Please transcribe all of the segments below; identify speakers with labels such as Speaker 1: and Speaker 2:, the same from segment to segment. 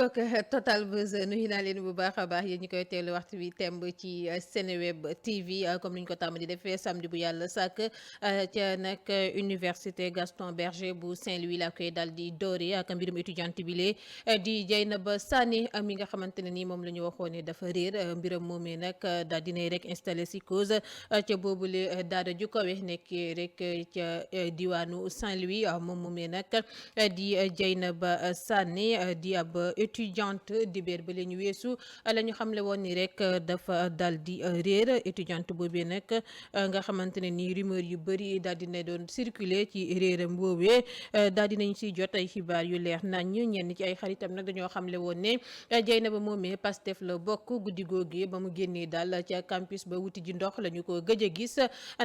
Speaker 1: ngoog Total Buzz nuyu naa leen bu baax a baax yéen ñi koy teelu waxtu bi temb ci Seneweb TV comme ni ñu ko tàmm di defee samedi bu yàlla sàkk ca nag université Gaston Berger bu Saint-Louis la koy dal di doore ak mbirum étudiante bi lee di Dieynaba Sané mi nga xamante ne ni moom la ñu waxoon ne dafa réer mbiram moomee nag daal dinay rek installé si cause ca boobule daara ju kawe nekkee rek ca diwaanu Saint-Louis moom moomee nag di Dieynaba Sané di ab étudiante dibéer ba la ñu weesu la ñu xamle woon ni rek dafa dal di réer étudiante boobee nag nga xamante ne ni rumeur yu bëri daal di ne doon circuler ci réeram boobee daal di nañ si jot ay xibaar yu leer nañ ñenn ci ay xaritam nag dañoo xamle woon ne Dieynaba moomee Pastef la bokk guddi googu ba mu génnee daal ca campus ba wuti ji ndox la ñu ko gëj a gis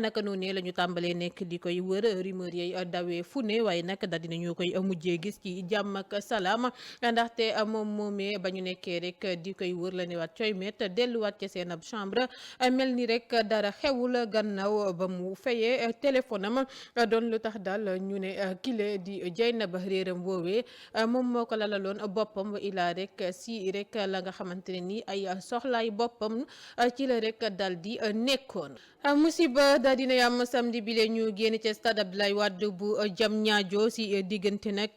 Speaker 1: naka noonu la ñu tàmbalee nekk di koy wër rumeur yay dawee fu ne waaye nag daal di nañu koy mujjee gis ci jàmm ak salaam. ndaxte moom moomee ba ñu nekkee rek di koy wër la ne waat coy met delluwaat ca seen ab chambre mel ni rek dara xewul gannaaw ba mu fayee téléphone am doon lu tax daal ñu ne kile di Dieynaba réeram woowee moom moo ko lalaloon boppam ilaa rek si rek la nga xamante ne ni ay soxlaay boppam ci la rek dal di nekkoon. musiba daal dina yam samedi bi le ñu génn ca stade Abdoulaye Wade bu Diamniadio si diggante nag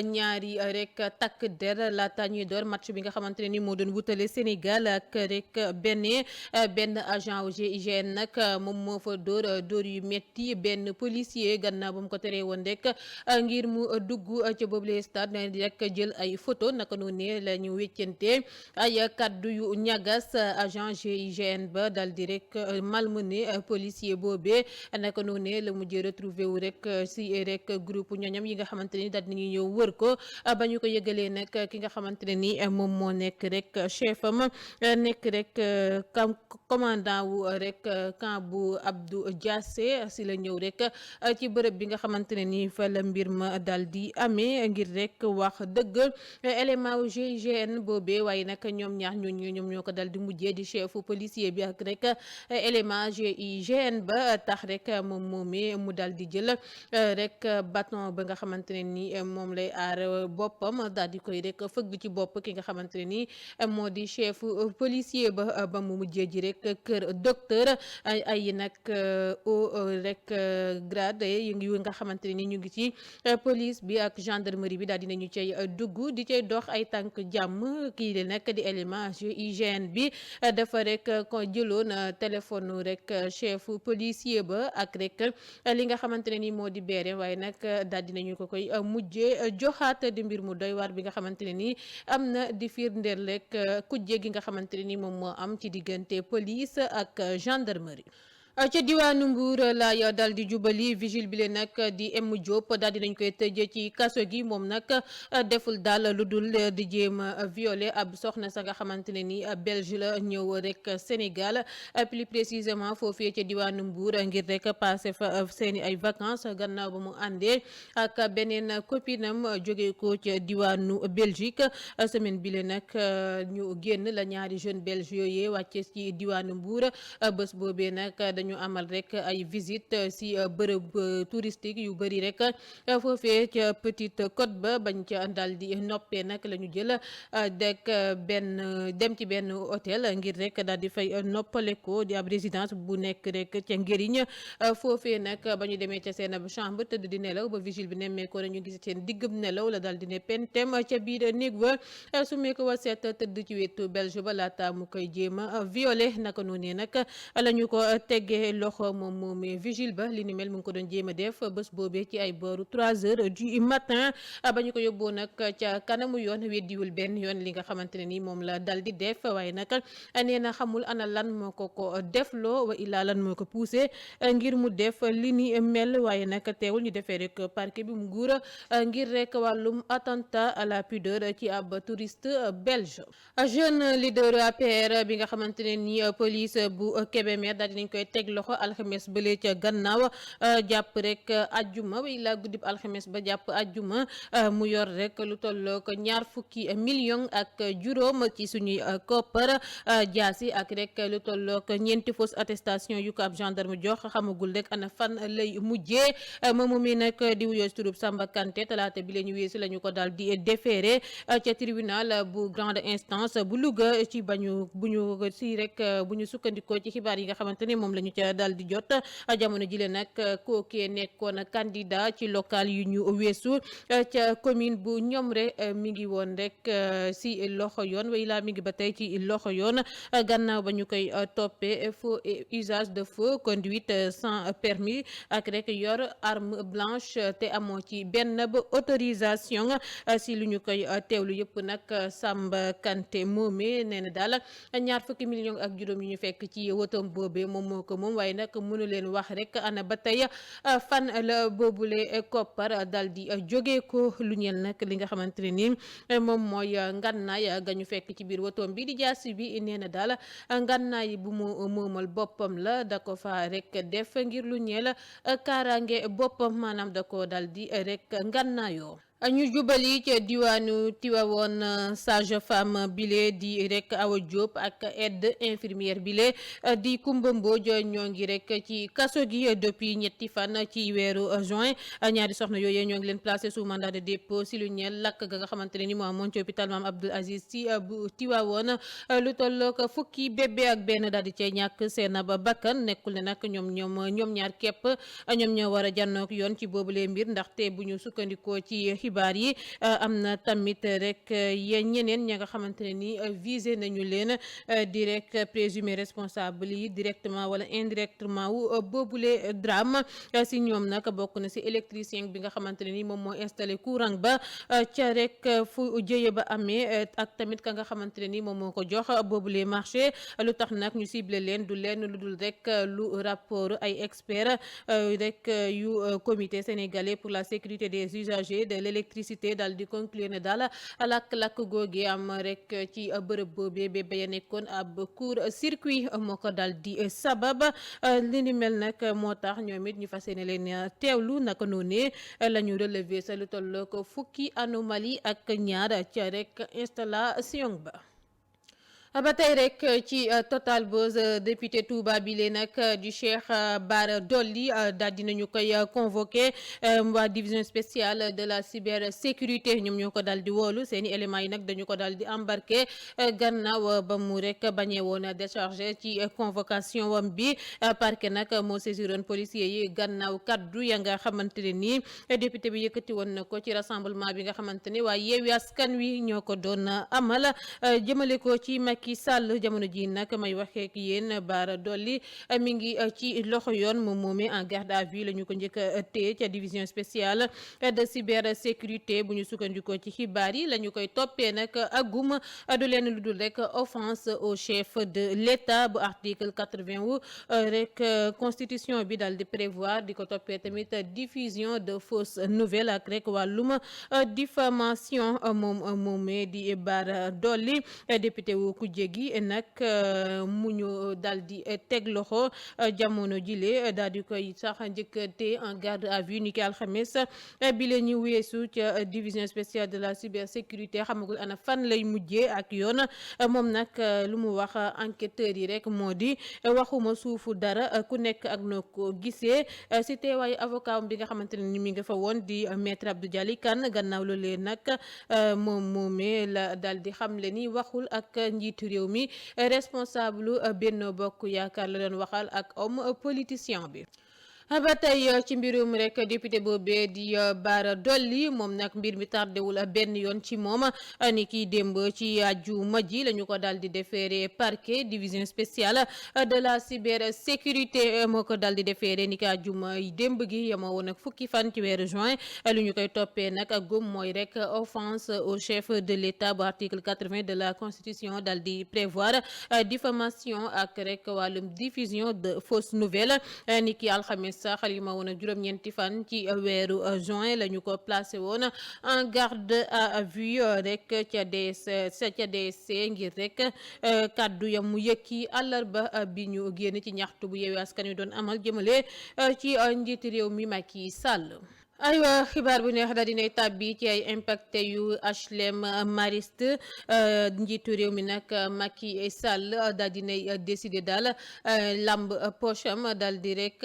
Speaker 1: ñaari rek takk der laata ñuy door match bi nga xamante ne ni moo doon wutale Sénégal ak rek benn agent wu GIGN nag moom moo fa dóor yu metti benn policier gannaaw ba mu ko teree woon rek ngir mu dugg ca boobule stade na di rek jël ay photo naka noonu la ñu weccante ay kaddu yu ñagas agent GIGN ba dal di rek malmené policier boobee naka noonu la mujjee retrouvé wu rek si rek groupe ñoñam yi nga xamante ni daal nañuy ñëw wër ko ba ñu ko yëgalee nag ki nga xamante ne ni moom moo nekk rek chef am nekk rek commandant wu rek camp bu Abdou Diassé si la ñëw rek ci bërëb bi nga xamante ne ni fa la mbir ma dal di amee ngir rek wax dëgg élément wu GIGN boobee waaye nag ñoom ñaar ñoom ñoo ko dal di mujjee di chefu policier bi ak rek élément GIGN ba tax rek moom moomee mu dal di jël rek bâton ba nga xamante ne ni moom lay aar boppam daal di koy rek fëgg ci bopp ki nga xamante ne ni moo di chef policier ba mu mujjee ji rek kër docteur ay nag au rek grade yi nga xamante ne ni ñu ngi ci police bi ak gendarmerie bi daal dinañu cay dugg di cay dox ay tànk jàmm kii de nag di élément hygiène bi dafa rek ko jëloon téléphone rek chef policier ba ak rek li nga xamante ne ni moo di beere waaye nag daal dinañu ko koy mujjee joxaat di mbir mu doy waar bi nga xamante ne ni am na di firndeel rek kujje gi nga xamante ne ni moom moo am ci diggante police ak gendarmerie. ca diwaanu Mbour laay dal di jubali vigile bi leen nag di M Diop daal di nañ koy tëj ci kaso gi moom nag deful daal lu dul di jéem a violer ab soxna sa nga xamante ne ni belge la ñëw rek Sénégal plus précisément foofee ca diwaanu Mbour ngir rek passé fa seeni ay vacances gannaaw ba mu àndee ak beneen copinam jóge ko ca diwaanu Belgique semaine bi leen nag ñu génn la ñaari jeune belge yooyee wàcce ci diwaanu Mbour bés boobee nag ñu amal rek ay visite si bërëb touristique yu bëri rek foofee ca Petite Côte ba bañ ca dal di noppee nag la ñu jël dek dem ci benn hôtel ngir rek daal di fay noppale ko di ab résidence bu nekk rek ca Ngérigne foofee nag ba ñu demee ca seen ab chambre tëdd di nelaw ba vigile bi nemmeekoo ñu gis seen diggam nelaw la daal di ne pentem ca biir néeg ba su mee ko wa seet tëdd ci wetu belge ba laata mu koy jéem a violé naka noonu nag la ñu ko teggee loxo moom vigile ba li ni mel mu ngi ko doon jéem a def bés boobee ci ay booru 3 heures du matin ba ñu ko yóbboo nag ca kanamu yoon weddiwul benn yoon li nga xamante ne ni moom la dal di def waaye nag nee na xamul ana lan moo ko defloo wa illaa lan moo ko poussé ngir mu def li ni mel waaye nag teewul ñu defee rek parquet bi mu nguur ngir rek wàllum attentat à la pudeur ci ab touriste belge. jeune leader APR bi nga xamante ne ni police bu Kébémer daal dinañ koy teg loxo alxames bële ca gannaaw jàpp rek ajjuma way la guddib alxames ba jàpp ajjuma mu yor rek lu tolloo ko 20 millions ak juróom ci suñuy koppar jaasi ak rek lu tolloo ko 4 fausse attestation yu ko ab gendarme jox xamagul rek ana fan lay mujjee moomu mi nag di wuyoo turub Samba Kanté talaata bi la ñu weesu la ñu ko daal di déféré ca tribunal bu grande instance bu Louga ci bu ñu sukkandikoo ci xibaar yi nga xamante ne moom la ñu ca daal di jot jamono jile nag kookee nekkoon candidat ci local yu ñu weesu ca commune bu Ñomre mi ngi woon rek si loxo yoon way laa mi ngi ba tey ci loxo yoon gannaaw ba ñu koy toppee faux et usage de faux conduite sans permis ak rek yor arme blanche te amoo ci benn ba autorisation si lu ñu koy teewlu yëpp nag Samba Kanté moome nee na daal 20 millions ak juróom yu ñu fekk ci wotom boobee moom moo ko moom waaye nag mënu leen wax rek ana ba tey fan la boobule koppar dal di jóge ko lu ñeel nag li nga xamante ne ni moom mooy ngannaay ga ñu fekk ci biir wotom bi di jaasi bi nee na daal ngannaay bu mu moomal boppam la da ko fa rek def ngir lu ñeel kaaraange boppam maanaam da ko dal di rek ngannaayoo ñu jubali ca diwaanu Tivaouane sage-femme bile di rek Awa Diop ak aide infirmière bile di Kumba Mbodj ñoo ngi rek ci kaso gi depuis ñetti fan ci weeru juin ñaari soxna yooyu ñoo ngi leen placé sous mandat de dépôt si lu ñeel lakk ga nga xamante ne ni moo amoon ci hôpital Mame Abdoul Aziz Sy bu Tivaouane lu tollook fukki bébé ak benn daal di cay ñàkk seen ba bakkan nekkul ne nag ñoom ñaar képp ñoom ñoo war a jànnook yoon ci boobule mbir ndaxte bu ñu sukkandikoo ci xibaar yi am na tamit rek ñeneen ña nga xamante ne ni visé nañu leen di rek présumé responsable yi directement wala indirectement wu boobule drame si ñoom nag bokk na si électricien bi nga xamante ne ni moom moo installé courant ba ca rek fu jëye ba amee ak tamit ka nga xamante ne ni moom moo ko jox boobule marché lu tax nag ñu ciblé leen du leen lu dul rek lu rapport ay experts rek yu comité sénégalais pour la sécurité des usagers de l'électricité daal di conclure ne daal lakk-lakk googe am rek ci bërëb boobee bébé ya nekkoon ab court circuit moo ko daal di sabab li ni mel nag moo tax ñoom it ñu fas yéene leen teewlu naka noonee la ñu relever sa lu toll ko fukki anomalie ak ñaar ca rek installation ba. ba tey rek ci Total Buzz député Touba bi lee nag du Cheikh Bara Dolly daal dinañu koy convoqué waa division spéciale de la cybersécurité ñoom ñoo ko daal di woolu seeni éléments yi nag dañu ko daal di embarqué gannaaw ba mu rek bañee woon déchargé ci convocation wam bi parquet nag moo saisiroon policiers yi gannaaw kaddu ya nga xamante ne nii député bi yëkkati woon na ko ci rassemblement bi nga xamante ne waaye Yewwi Askan Wi ñoo ko doon amal jëmale ko ci Macky Sall jamono ji nag may waxee ak yéen Bara Dolly mi ngi ci loxo yoon moom moomee en garde à vue la ñu ko njëkk a téye ca division spéciale de cybersécurité bu ñu sukkandikoo ci xibaar yi la ñu koy toppee nag agum du leen lu dul rek offense au chef de l'État bu article 80 wu rek constitution bi daal di prévoir di ko toppee tamit diffusion de fausses nouvelles ak rek wàllum diffamation moom moomee di Bara Dolly député wu jégi nag mu ñu daal di teg loxo jamono jile daal di koy sax njëkkate en garde à vue ni ki alxames bi la ñu weesu ca division spéciale de la cybersécurité xamagul ana fan lay mujjee ak yoon moom nag lu mu wax enquêteurs yi rek moo di waxuma suufu dara ku nekk ak noo ko gisee si teewaayu avocat bi nga xamante ne ni mi nga fa woon di maître Abdou Dialy Kane gannaaw loolee nag moom moomee la daal di xamle ni waxul ak njiitu réew mi responsable Benno Bokk Yaakaar la doon waxal ak homme politicien bi. ba tey ci mbirum rek député boobee di Bara Dolly moom nag mbir mi tardewul benn yoon ci moom ni kiy démb ci àjjuma ji la ñu ko daal di déféré parquet division spéciale de la cybersécurité moo ko daal di déféré ni ki àjjuma démb gi yemoo woon ak fukki fan ci weeru juin lu ñu koy toppee nag gum mooy rek offense au chef de l'État bu article 80 de la constitution daal di prévoir diffamation ak rek wàllum diffusion de fausses nouvelles ni ki alxames sax li ma woon juróom-ñeenti fan ci weeru juin la ñu ko placé woon en garde à vue rek ca DSC ngir rek kàddu ya mu yëkki àllarba bi ñu génn ci ñaxtu bu Yewwi Askan Wi doon amal jëmale ci njiiti réew mi Macky Sall. aywa xibaar bu neex daal dinay tàbbi ci ay impacté yu HLM Mariste njiitu réew mi nag Macky Sall daal dinay décidé daal lamb poche am daal di rek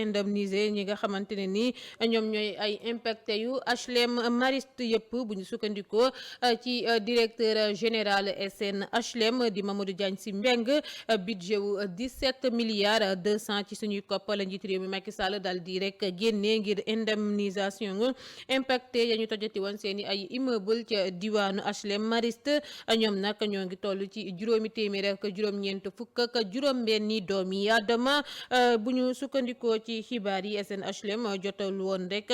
Speaker 1: indemniser ñi nga xamante ne ni ñoom ñooy ay impacté yu HLM Mariste yëpp bu ñu sukkandikoo ci directeur général SNHLM di Mamadou Diagne Sy Mbengue budget wu 17 milliards 200 ci suñuy kopp la njiitu réew mi Macky Sall daal di rek génnee ngir indemniser impacté ya ñu tojati woon seeni ay immeuble ca diwaanu HLM Mariste ñoom nag ñoo ngi toll ci juróomi téeméer ak juróom-ñeent fukk ak juróom-benni doomi aadama bu ñu sukkandikoo ci xibaar yi SNHLM jotal woon rek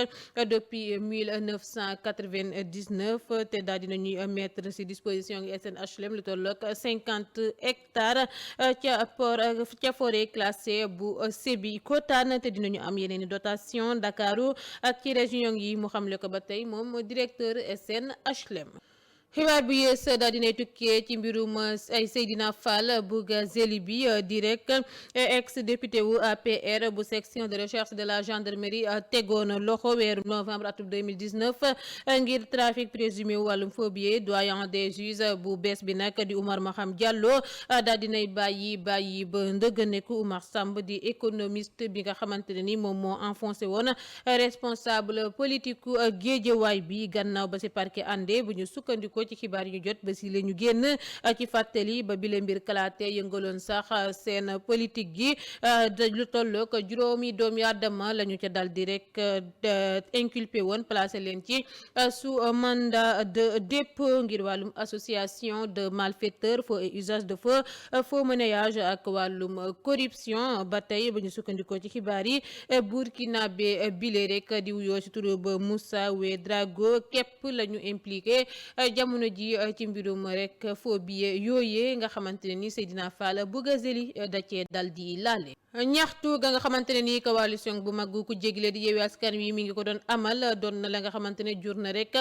Speaker 1: depuis 1999 te daal dinañuy mettre ci disposition yi SNHLM lu toll ak 50 hectares ca forêt classée bu Sébikotane te dinañu am yeneeni dotation Dakaru ak ci région yi mu xamle ko ba tey moom directeur SNHLM. xibaar bu yées daal dinay tukkee ci mbirum ay Seydina Fall Bougazelli bi di rek ex député wu APR bu section de recherche de la gendarmerie tegoon loxo weeru novembre atum 2019 ngir trafic présumé wu wàllum faux billets doyen des juges bu bees bi nag di Oumar Maham Diallo daal dinay bàyyi ba ndëgëneku Oumar Samb di économiste bi nga xamante ne ni moom moo enfoncé woon responsable politique Guédiawaye bi gannaaw ba si parquet àndee bu ñu sukkandikoo ci xibaar yu jot ba si la ñu génn ci fàttali ba bile mbir kalaate yëngaloon sax seen politique gi lu tolloo ko juróomi doomi aadama la ñu ca dal di rek inculpé woon placé leen ci sous mandat de dépôt ngir wàllum association de malfaiteurs faux et usage de faux faux monnayage ak wàllum corruption ba tey ba ñu sukkandikoo ci xibaar yi burkinabé bile rek di wuyoo ci turu ba Moussa Ouedraogo képp la ñu impliqué jamono ji ci mbirum rek faux billets yooyee nga xamante ne ni Seydina Fall Bougazelli da cee dal di laale. ñaxtu ga nga xamante ne nii coalition bu mag ku jégle di Yewwi Askan Wi mi ngi ko doon amal doon na la nga xamante ne jur na rek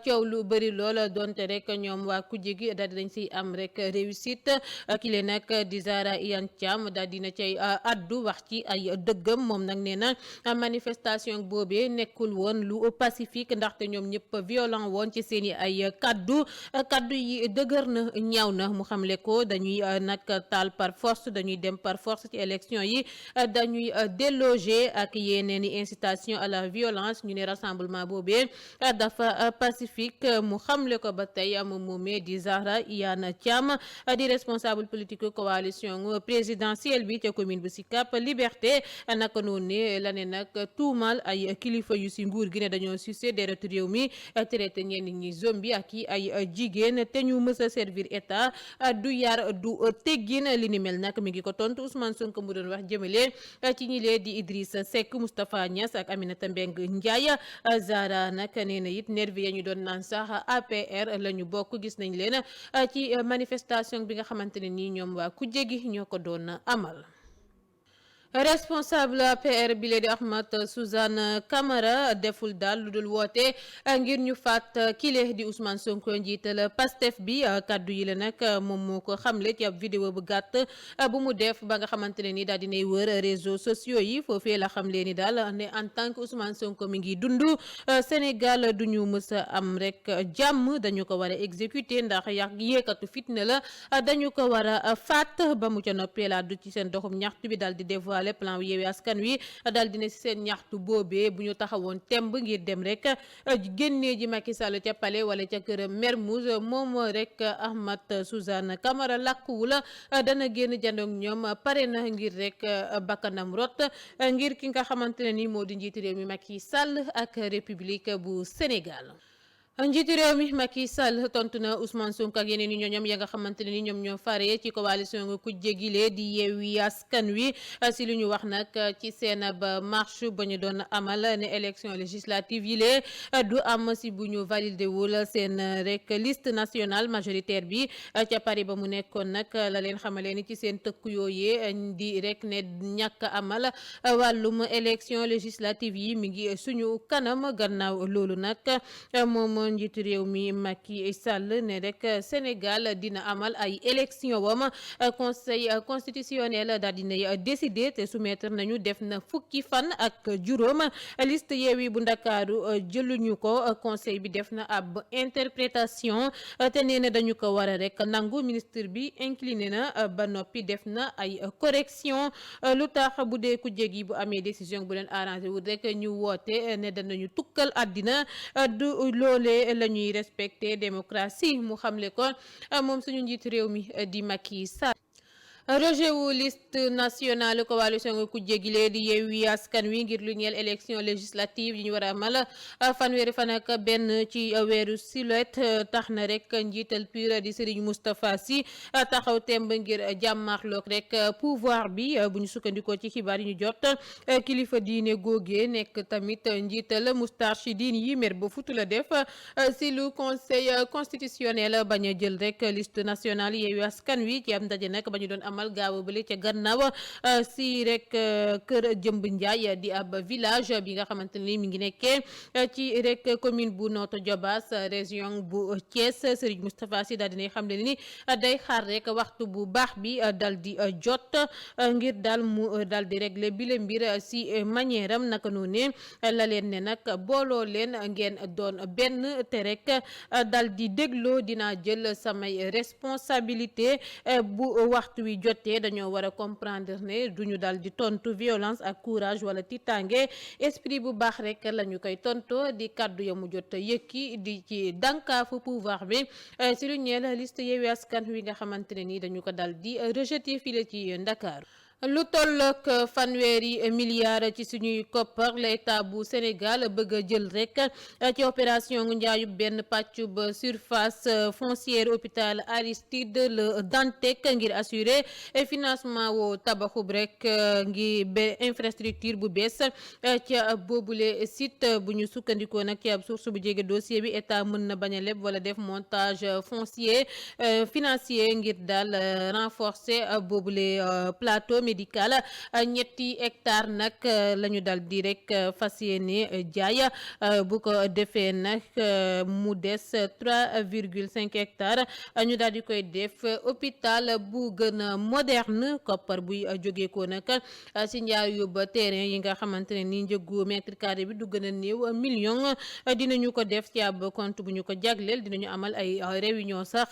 Speaker 1: coow lu bëri lool donte rek ñoom waa ku jégi daal dañ siy am rek réussite ki leen nag di Zahra Iyane Thiam daal dina cay addu wax ci ay dëggam moom nag nee na manifestation boobee nekkul woon lu pacifique ndaxte ñoom ñëpp violent woon ci seen i ay kaddu yi dëgër na ñaaw na mu xamle ko dañuy nag taal par force dañuy dem par force ci élection yi dañuy déloger ak yeneen i incitation à la violence ñu ne rassemblement boobee dafa pacifique mu xamle ko ba tey moom moomee di Zahra Iyane Thiam di responsable politique coalition présidentielle bi ca commune bu Sicap Liberté naka noonu ne la ne nag tuumal ay kilifa yu si nguur gi ne dañoo sucé deretu réew mi traité ñenn ñi zombie ak i ay jigéen te ñu mës a servir état du yar du teggin li ni mel nag mi ngi ko tontu Ousmane Sonko mu doon wax jëmale ci ñi lee di Idrissa Seck Moustapha Niass ak Aminata Mbengue Ndiaye Zahra nag nee na it nervi ya ñu doon naan sax APR la ñu bokk gis nañ leen ci manifestation bi nga xamante ne nii ñoom waa ku jégi ñoo ko doon amal. responsable APR bi di Ahmed Suzanne Camara deful daal lu dul woote ngir ñu faat kile di Ousmane Sonko njiital Pastef bi kaddu yi la nag moom moo ko xamle ci ab vidéo bu gàtt bu mu def ba nga xamante ne ni daal dinay wër réseaux sociaux yi foofee la xamle ni daal ne en tant que Ousmane Sonko mi ngi dund Sénégal du ñu mës a am rek jàmm dañu ko war a exécuter ndax yéekatu fitna la dañu ko war a faat ba mu ca noppee laa du ci seen doxum ñaxtu bi daal di dévoiler le plan Yewwi Askan Wi daal dina ci seen ñaxtu boobee bu ñu taxawoon temb ngir dem rek génnee ji Macky Sall ca palais wala ca kër Mermoz moom rek Ahmed Suzanne Camara làkkuwul dana génn jandoog ñoom pare na ngir rek bakkanam rot ngir ki nga xamante ne ni moo di njiitu réew mi Macky Sall ak République bu Sénégal. njiitu réew mi Macky Sall tontu na Ousmane Sonko ak yeneen i ñooñam ya nga xamante ne ni ñoom ñoo fare ci coalition nga kujje gile di Yewwi Askan Wi si lu ñu wax nag ci seen ba marche ba ñu doon amal ne élection législative yi lee du am si bu ñu validé wul seen rek liste nationale majoritaire bi ca Paris ba mu nekkoon nag la leen xamale ni ci seen tëkku yooyee di rek ne ñàkk amal wàllum élection législative yi mi ngi suñu kanam gannaaw loolu nag moom njiitu réew mi Macky Sall ne rek Sénégal dina amal ay élection wam conseil constitutionnel daal dinay décider te soumettre nañu def na fukki fan ak juróom liste Yewwi bu Ndakaaru jëluñu ko conseil bi def na ab interprétation te nee na dañu ko war a rek nangu ministre bi incliné na ba noppi def na ay correction lu tax bu dee ku jégi bu amee décision bu leen arrangé wul rek ñu woote ne danañu tukkal àddina du loolee la ñuy respecter démocratie mu xamle ko moom suñu njiitu réew mi di Macky Sall. rejet wu liste nationale coalition nga kujje gi lee di Yewwi Askan Wi ngir lu ñeel élection législative yi ñu war a amal fanweeri fan ak benn ci weeru Sulet tax na rek njiital PUR di Serigne Moustapha Sy taxaw temb ngir jàmmarloog rek pouvoir bi bu ñu sukkandikoo ci xibaar yi ñu jot kilifa diine góogee nekk tamit njiital Moustarchidine yi mer ba futu la def si lu conseil constitutionnel bañ a jël rek liste nationale Yewwi Askan Wi ci am ndaje nag ba ñu doon amal gaaw bële ca gannaaw si rek kër Jëmb Njaay di ab village bi nga xamante ni mi ngi nekkee ci rek commune bu Notto Diobass région bu Thiès Serigne Moustapha Sy daal dinay xam ne ni day xaar rek waxtu bu baax bi dal di jot ngir daal mu dal di régler bile mbir si manière am naka noonu la leen ne nag booloo leen ngeen doon benn te rek dal di dégloo dinaa jël samay responsabilité bu waxtu wi jotee dañoo war a comprendre ne duñu dal di tontu violence ak courage wala titange esprit bu baax rek la ñu koy tontoo di kàddu ya mu jot yëkki di ci dànkaafu pouvoir bi si lu ñeel liste Yewwi Askan Wi nga xamante ne ni dañu ko dal di rejeté file ci Ndakaaru lu tollook fanweeri milliards ci suñuy koppar l'état bu Sénégal bëgg a jël rek ci opération ngu njaayu benn pàccu ba surface foncière hôpital Aristide Le Dantec ngir assurer financement woo tabaxub rek ngi infrastructure bu bees ca boobule site bu ñu sukkandikoo nag ci ab source bu jege dossier bi état mën na bañ a leb wala def montage foncier financier ngir daal renforcer boobule plateau médical ñetti hectare nag la ñu dal di rek fas yéene jaay bu ko defee nag mu des 3,5 hectares ñu daal di koy def hôpital bu gën a moderne koppar buy jógee ko nag si njaayu ba terrain yi nga xamante ne ni njëgu mètre carré bi du gën a néew million dinañu ko def ci ab compte bu ñu ko jagleel dinañu amal ay réunion sax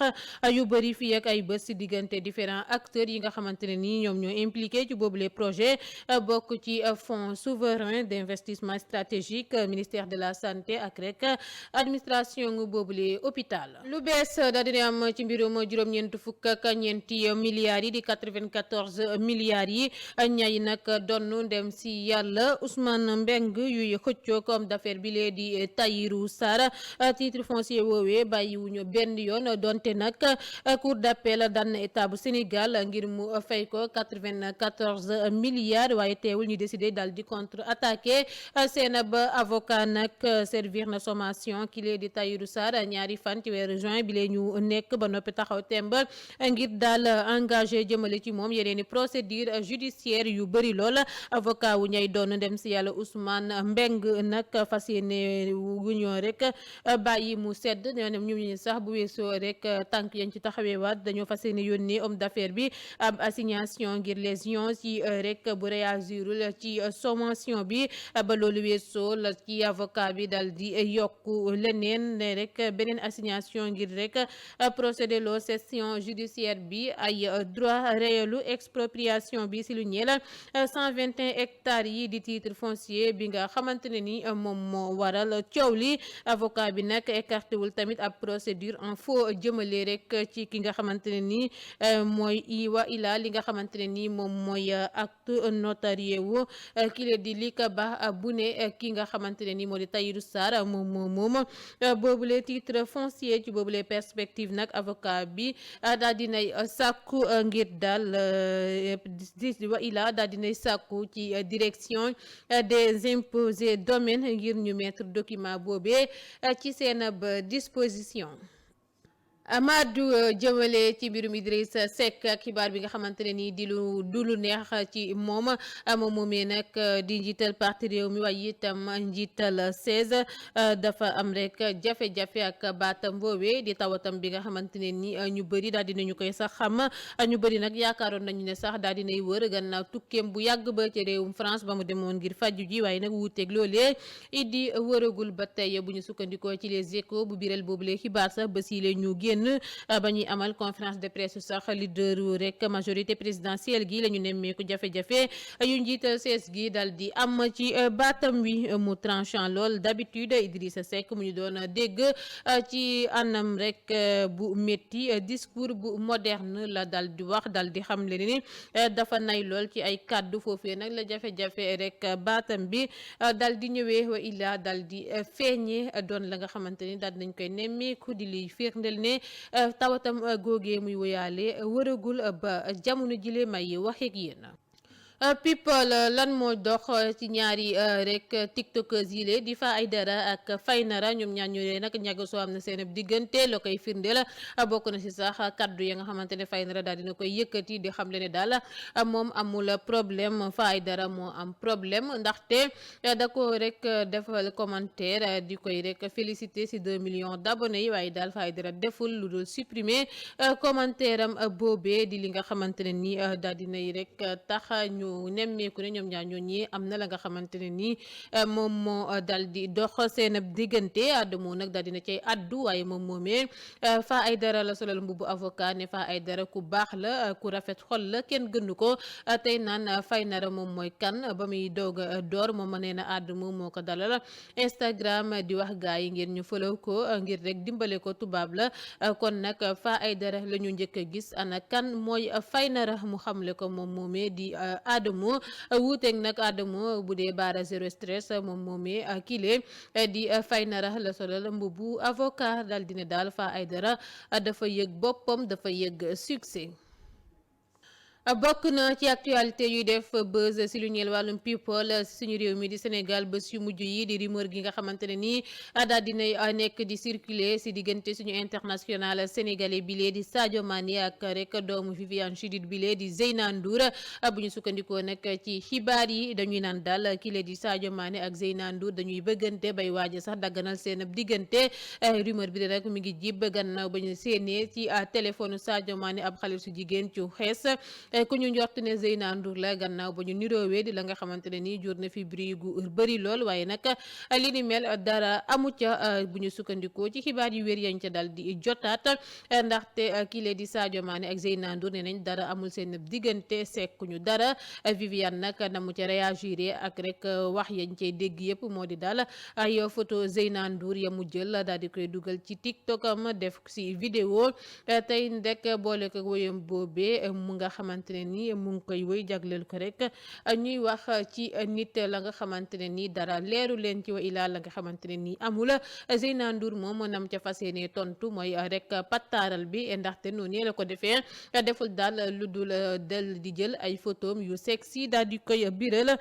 Speaker 1: yu bëri fii ak ay bés si diggante différents acteurs yi nga xamante ne ni ñoom ñoo impliqué ci boobu les projets bokk ci fonds souverain d'investissement stratégique ministère de la santé ak rek administration boobu les hôpital lu bees da dina am ci mbirum juróom-ñeent fukk ak ñeenti milliards yi di 94 milliards yi ñay nag donn dem si yàlla Ousmane Mbeng yuy xëccoo comme d'affaires bi lee di Tahirou Sarr titre foncier woowee bàyyiwuñu benn yoon donte nag cour d'appel daan na état bu Sénégal ngir mu fay ko 94 milliards waaye teewul ñu décidé dal di contre attaqué seen ba avocat nag servir na sommation ki lee di Tahirou Sarr ñaari fan ci weeru juin bi lee ñu nekk ba noppi taxaw temb ngir daal engagé jëmale ci moom yeneen i procédure judiciaire yu bëri lool avocat wu ñay doon dem si yàlla Ousmane Mbeng nag fas yéene wu ñoo rek bàyyi mu sedd ñoom ñu sax bu weesoo rek tànk yañ ci taxawee waat dañoo fas yéene yónnee homme d'affaires bi ab assignation ngir lésion ci rek bu réagirul ci sommation bi ba loolu weesoo la ci avocat bi dal di yokku leneen ne rek beneen assignation ngir rek procéder loo session judiciaire bi ay droit réelu expropriation bi si lu ñeel 121 hectares yi di titre foncier bi nga xamante ne ni moom moo waral coow li avocat bi nag écarté wul tamit ab procédure en faux jëmale rek ci ki nga xamante ne ni mooy li nga xamante ne ni moom moom mooy acte notarié wu ki la di Lika Ba bu ne ki nga xamante ne ni moo di Tahirou Sarr moom boobule titre foncier ci boobule perspective nag avocat bi daal dinay sàkku ngir daal wa ila daal dinay sàkku ci direction des impôts et domaines ngir ñu mettre document boobee ci seen disposition. Amadou jëmale ci mbirum Idrissa Seck ak xibaar bi nga xamante ne nii du lu neex ci moom moomee nag di njiital parti réew mi waaye itam njiital 16 dafa am rek jafe-jafe ak baatam boobee di tawatam bi nga xamante ne ni ñu bëri daal dinañu koy sax xam ñu bëri nag yaakaaroon nañu ne sax daal dinay wër gannaaw tukkeem bu yàgg ba ci réewum France ba mu demoon ngir faju ji waaye nag wuuteeg loolee idi wëragul ba tey bu ñu sukkandikoo ci les échos bu biral boobulee xibaar sax ba si ñu génn ba ñuy amal conférence de presse sax leader rek majorité présidentielle gi la ñu nemmeeku jafe-jafe yu njiital sees gi dal di am ci baatam wi mu tranchant lool d'habitude Idrissa Seck mu ñu doon dégg ci anam rek bu métti discours bu moderne la dal di wax dal di xam le ni dafa nay lool ci ay kàddu foofee nag la jafe-jafe rek baatam bi dal di ñëwee wa illa dal di feeñee doon la nga xamante ni daal nañ koy nemmeeku di liy firndel ne tawatam googee muy woyaale wëragul ba jamono jile may waxeeg yéen. people lan moo dox ci ñaari rek tiktokers yi lee di Fa Aydara ak Faynara ñoom ñaar ñu leen nag ñaga soo am na seen diggante la koy firndeel bokk na ci sax kaddu ya nga xamante ne Faynara daal dina koy yëkkati di xam le ne daal moom amul problème Fa Aydara moo am problème ndaxte da ko rek defal commentaire di koy rek féliciter ci 2 millions d'abonnés yi waaye daal Fa Aydara deful lu dul supprimer commentaire am boobee di li nga xamante ne ni daal dinay rek tax ñu nemmeeku ne ñoom ñaar ñooñi am na la nga xamante ne nii moom moo dal di dox seen diggante Adamo nag dal dina cay addu waaye moom moomee Fa Aydara la solal mbubbu avocat ne Fa Aydara ku baax la ku rafet xol la kenn gënu ko tey naan Faynara moom mooy kan ba muy doog door moom ma nee na Adamo moo ko dalal Instagram di wax gaa yi ngir ñu follow ko ngir rek dimbale ko tubaab la kon nag Fa Aydara la ñu njëkk a gis ana kan mooy Faynara mu xamle ko moom moomee di Adamo wuuteeg nag Adamo bu dee baara zéro stress moom moomee kile di Faynara la solal mbubu avocat daal dina daal Fa Aydara dafa yëg boppam dafa yëg succès. bokk na ci actualité yuy def buzz si lu ñeel wàllum people suñu réew mi di Sénégal bés yu mujj yi di rumeur gi nga xamante ne nii daal dinay nekk di circuler si diggante suñu international sénégalais bile di Sadio Mané ak rek doomu Viviane Chidid bile di Zeyna Ndour bu ñu sukkandikoo nag ci xibaar yi dañuy naan daal kile di Sadio Mané ak Zeyna Ndour dañuy bëggante bay waaje sax dagganal seen diggante rumeur bi de rek mi ngi jib gannaaw ba ñu séenee ci téléphone Sadio Mané ab xale su jigéen ci xees ku ñu njort ne Zeyna Ndour la gannaaw ba ñu niroowee di la nga xamante ne nii jur na fi bruit gu bëri lool waaye nag li ni mel dara amu ca bu ñu sukkandikoo ci xibaar yu wér yañ ca dal di jotaat ndaxte kile di Sadio Mané ak Zeyna Ndour ne nañ dara amul seen diggante sekkuñu dara Viviane nag na mu ca réagir ak rek wax yañ cay dégg yëpp moo di daal ay photo Zeyna Ndour ya mu jël daal di koy dugal ci TikTok am def si vidéo tey rek boole ko woyam boobee mu nga xamante ne ni mu ngi koy woy jagleel ko rek ñuy wax ci nit la nga xamante ne ni dara leeru leen ci wa ilaa la nga xamante ne ni amul Zeyna Ndour moom nam ca fas yéene tontu mooy rek pattaaral bi ndaxte noonu la ko defee deful daal lu dul del di jël ay photom yu sexy daal di koy biral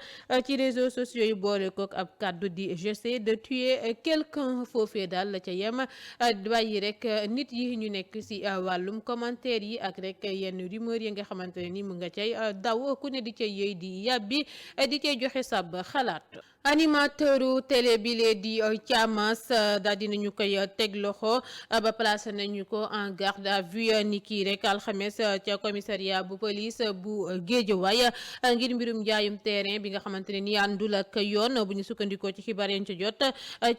Speaker 1: ci réseaux sociaux yu boole kook ab kàddu di j'essaie de tuer quelqu'un foofee daal la ca yem bàyyi rek nit yi ñu nekk si wàllum commentaire yi ak rek yenn rumeur yi nga xamante ne ni mu nga cay daw ku ne di cay yëy di yàbbi di cay joxe sab xalaat. animateuru télé bi lee di Thiamas daal dinañu koy teg loxo ba placé nañu ko en garde à vue ni kii rek alxames ca commissariat bu police bu Guédiawaye ngir mbirum njaayum terrain bi nga xamante ne ni àndul ak yoon bu ñu sukkandikoo ci xibaar yañ ci jot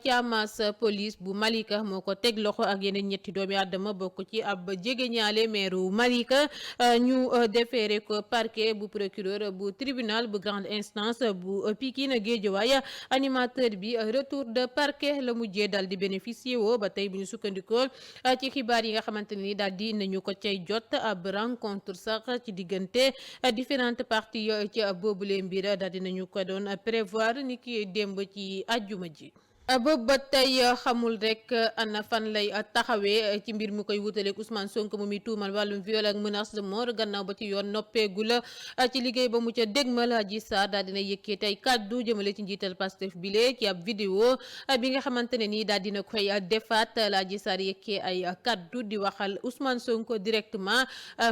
Speaker 1: Thiamas police bu Malika moo ko teg loxo ak yeneen ñetti doomi àddama bokk ci ab jegeñaale meeru Malika ñu defee transféré ko parquet bu procureur bu tribunal bu grande instance bu Pikine Guédiawaye animateur bi retour de parquet la mujjee dal di bénéficier woo ba tey bu ñu sukkandikoo ci xibaar yi nga xamante ne ni daal di nañu ko cay jot ab rencontre sax ci diggante différentes parties ci boobule mbir daal di nañu ko doon prévoir ni ki démb ci àjjuma ji. boobu ba tey xamul rek ana fan lay taxawee ci mbir mu koy wutaleeg Ousmane Sonko mu muy tuumal wàllum viol ak menace de mort gannaaw ba ci yoon noppeegul ci liggéey ba mu ca dégmal Adji Sarr daal dina yëkkee tey kàddu jëmale ci njiital Pastef bile ci ab vidéo bi nga xamante ne nii daal dina koy defaat la Adji Sarr yëkkee ay kàddu di waxal Ousmane Sonko directement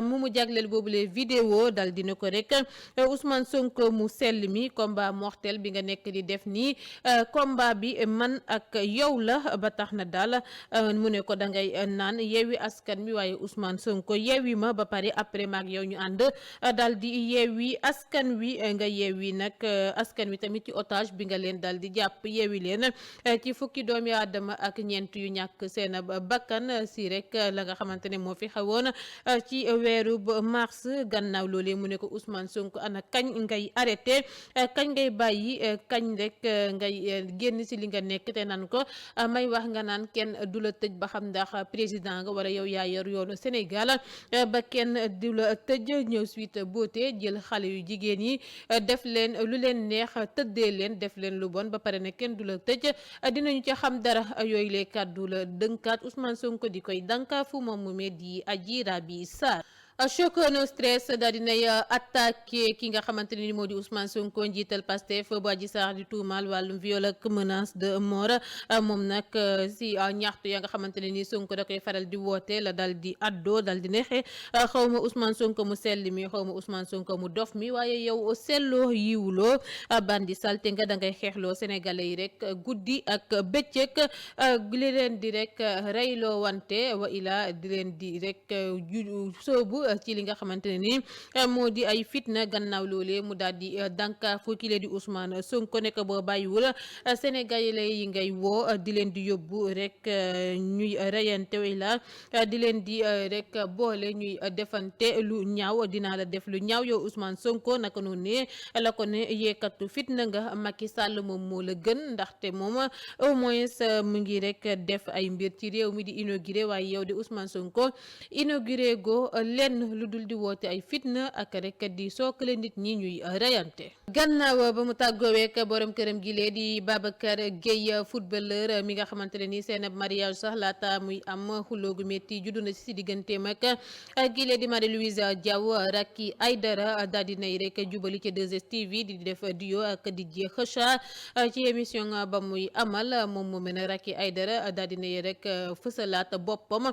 Speaker 1: mu jagleel boobule vidéo dal dina ko rek Ousmane Sonko mu sell mi combat mortel bi nga nekk di def nii combat bi man ak yow la ba tax na daal mu ne ko dangay naan yeewi askan wi waaye Ousmane Sonko yeewi ma ba pare après maag yow ñu ànd daal di yeewi askan wi nga yeewi nag askan wi tamit ci otage bi nga leen daal di jàpp yeewi leen ci fukki doomi aadama ak ñeent yu ñàkk seen bakkan si rek la nga xamante ne moo fi xewoon ci weeru mars gannaaw loolee mu ne ko Ousmane Sonko ana kañ ngay arrêté kañ ngay bàyyi kañ rek ngay génn si li nga nekk te nan ko may wax nga naan kenn du la tëj ba xam ndax président nga wala yow yaa yor yoonu Sénégal ba kenn du la tëj ñëw suite boote jël xale yu jigéen yi def leen lu leen neex tëddee leen def leen lu bon ba pare ne kenn du la tëj dinañu ca xam dara yooyu lee kàddu la dënkaat Ousmane Sonko di koy dànkaafu moom mu mee di Adji Raby Sarr. choc no stress daal dinay attaqué ki nga xamante ne ni moo di Ousmane Sonko njiital Pastef bu Adji Sarr di tuumal wàllum viol ak menace de mort moom nag si ñaxtu ya nga xamante ne ni Sonko da koy faral di woote la dal di addo dal di nexe xaw ma Ousmane Sonko mu sell mi xaw ma Ousmane Sonko mu dof mi waaye yow selloo yiwuloo bandi salte nga da ngay xeexloo sénégalais yi rek guddi ak bëccëg li leen di rek reyloo wante wa ila di leen di rek soobu ci li nga xamante ne ni moo di ay fitna gannaaw loolee mu daal di dànkaafu ki lee di Ousmane Sonko nekk boo bàyyiwul sénégalais yi ngay woo di leen di yóbbu rek ñuy reyante way la di leen di rek boole ñuy defante lu ñaaw dinaa la def lu ñaaw yow Ousmane Sonko naka noonu ne la ko ne yeekatu fitna nga Macky Sall moom moo la gën ndaxte moom au moins mu ngi rek def ay mbir ci réew mi di inauguré waaye yow di Ousmane Sonko inauguré go lenn lu dul di woote ay fitna ak rek di sookale nit ñi ñuy reyante gannaaw ba mu tàggooweek borom këram gi lee di Babacar Gueye footballeur mi nga xamante ne ni seen mariage sax laata muy am xuloogu métti juddu na si digganteem ak gi lee di Marie-Louise Diaw Racky Aïdara daal di nay rek jubali ci 2STV di def duo ak DJ Kheucha ci émission ba muy amal moom mu mel ne Racky Aïdara daal di nay rek fësalaat boppam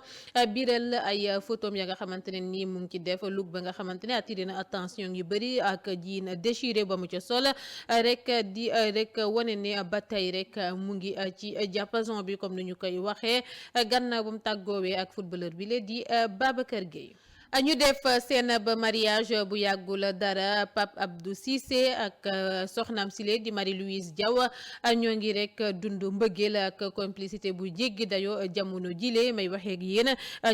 Speaker 1: biral ay photom ya nga xamante ne nii mu ngi ci def look ba nga xamante ne attiré na attention yu bëri ak jiin déchiré ba mu ca sol rek di rek wane ne ba tey rek mu ngi ci diapason bi comme ni ñu koy waxee gannaaw ba mu tàggoowee ak footballeur bi la di Babacar Gueye. ñu def seen ba mariage bu yàggul dara Pape Abdou Cissé ak soxnaam sile di Marie-Louise Diaw ñoo ngi rek dund mbëggeel ak complicité bu jéggi dayo jamono jile may waxee ak yéen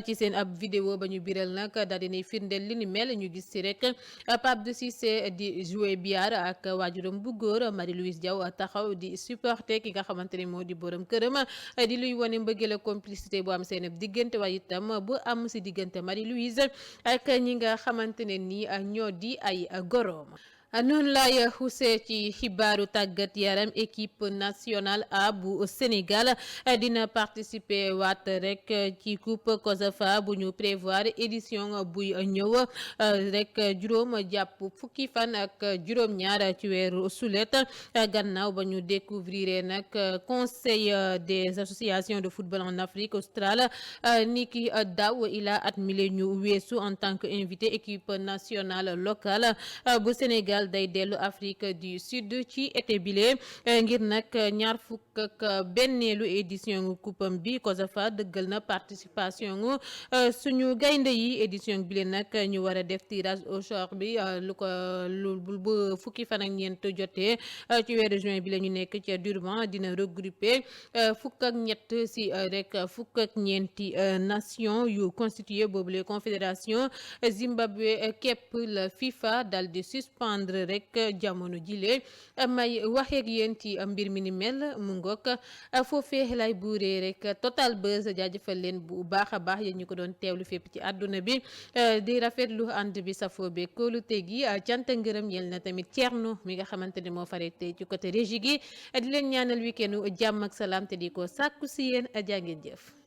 Speaker 1: ci seen ab vidéo ba ñu biral nag daal dinay firndeel li ni mel ñu gis ci rek Pape Abdou Cissé di jouer billard ak waajuram bu góor Marie-Louise Diaw taxaw di supporter ki nga xamante ne moo di borom këram di luy wane mbëggeel ak complicité bu am seen diggante waaye itam bu am si diggante Marie-Louise ak ñi nga xamante ne ni ñoo di ay goroom noonu laay xusee ci xibaaru tàggat yaram équipe nationale A bu Sénégal dina participer waat rek ci coupe COSAFA bu ñu prévoir édition buy ñëw rek juróom jàpp fukki fan ak juróom-ñaar ci weeru sulet gannaaw ba ñu découvrir nag conseil des associations de football en Afrique australe niki daw ila at mile ñu weesu en tant que invité équipe nationale locale bu Sénégal Sénégal day dellu Afrique du Sud ci été bile ngir nag ñaar fukk ak benneelu édition coupam bi COSAFA dëggal na participation suñu gaynde yi édition bile nag ñu war a def tirage au sort bi lu bu fukki fan ak ñeent jotee ci weeru juin bi la ñu nekk ca Durban dina regrouper fukk ak ñett si rek fukk ak ñeenti nation yu constitué boobu les confédération Zimbabwe képp la FIFA dal di suspendre rek jamono jile may waxeeg yéen ci mbir mi ni mel mu ngoog foofee lay buuree rek Total Buzz jaajëfal leen bu baax a baax yéen ñu ko doon teewlu fépp ci àdduna bi di rafetlu ànd bi safoo be kóolute gi cant ngërëm yel na tamit Thierno mi nga xamante ne moo farete ci côté régie gi di leen ñaanal week-end jàmm ak salaam te di ko sàkku si yéen jaa ngeen jëf